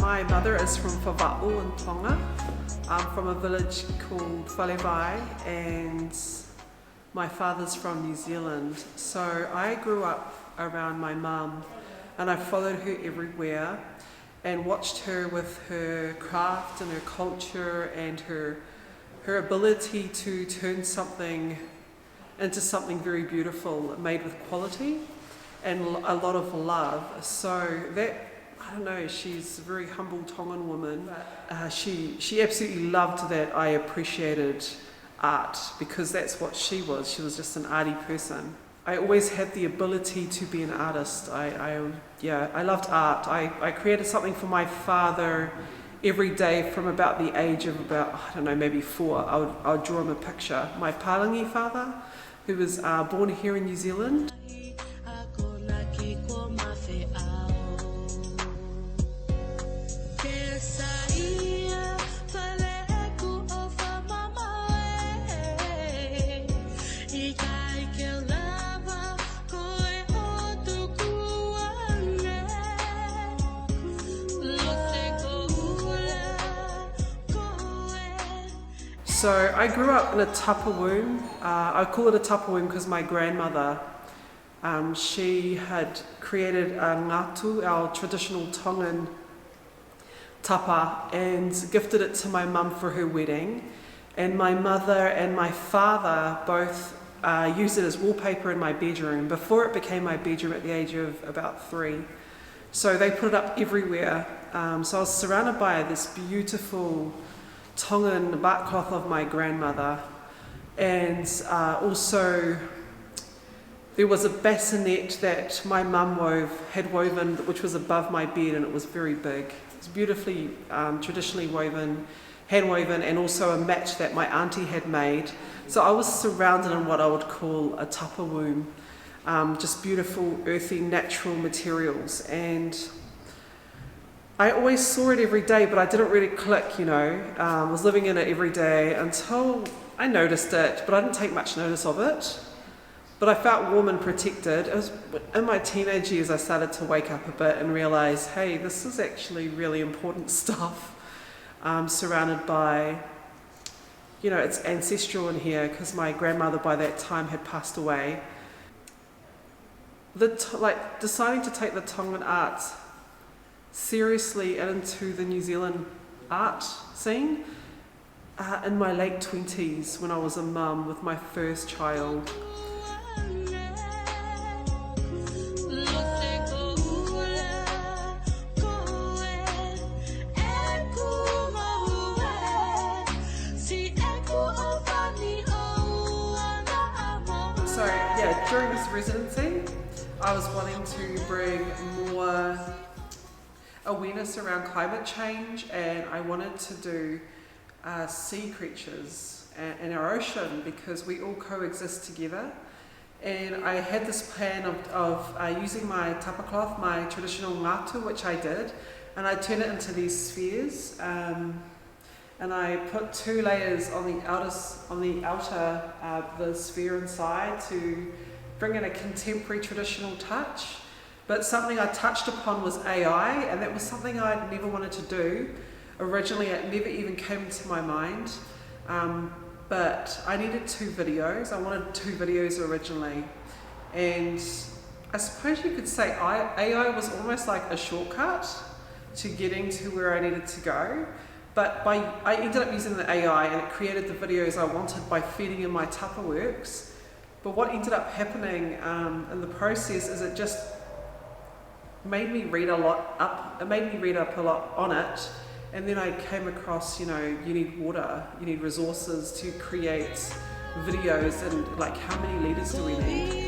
My mother is from Whawa'u in Tonga. I'm from a village called Fibre, and my father's from New Zealand. So I grew up around my mum, and I followed her everywhere and watched her with her craft and her culture and her ability to turn something into something very beautiful, made with quality and a lot of love. So that, I don't know, she's a very humble Tongan woman. She absolutely loved that I appreciated art, because that's what she was. She was just an arty person. I always had the ability to be an artist. I loved art. I created something for my father every day from about the age of about, I don't know, maybe 4. I would draw him a picture. My Palangi father, who was born here in New Zealand. So I grew up in a tapa womb. I call it a tapa womb because my grandmother, she had created a ngatu, our traditional Tongan tapa, and gifted it to my mum for her wedding. And my mother and my father both used it as wallpaper in my bedroom before it became my bedroom at the age of about 3. So they put it up everywhere. So I was surrounded by this beautiful Tongan bark cloth of my grandmother, and also there was a bassinet that my mum had woven, which was above my bed, and it was very big. It was beautifully traditionally woven, hand woven, and also a mat that my auntie had made. So I was surrounded in what I would call a tapa womb, just beautiful, earthy, natural materials. And I always saw it every day, but I didn't really click, you know. I was living in it every day until I noticed it, but I didn't take much notice of it. But I felt warm and protected. It was in my teenage years I started to wake up a bit and realise, hey, this is actually really important stuff. Surrounded by, you know, it's ancestral in here, because my grandmother by that time had passed away. Deciding to take the Tongan art seriously into the New Zealand art scene in my late 20s, when I was a mum with my first child. So yeah, during this residency I was wanting to bring more awareness around climate change, and I wanted to do sea creatures and our ocean, because we all coexist together. And I had this plan of using my tapa cloth, my traditional ngatu, which I did, and I turned it into these spheres, and I put 2 layers on the outer the sphere inside to bring in a contemporary traditional touch. But something I touched upon was AI, and that was something I'd never wanted to do. Originally, it never even came into my mind. But I needed 2 videos. I wanted 2 videos originally. And I suppose you could say AI was almost like a shortcut to getting to where I needed to go. But I ended up using the AI, and it created the videos I wanted by feeding in my tapa works. But what ended up happening in the process is it just made me read a lot up. It made me read up a lot on it, and then I came across, you know, you need water, you need resources to create videos, and like, how many liters do we need?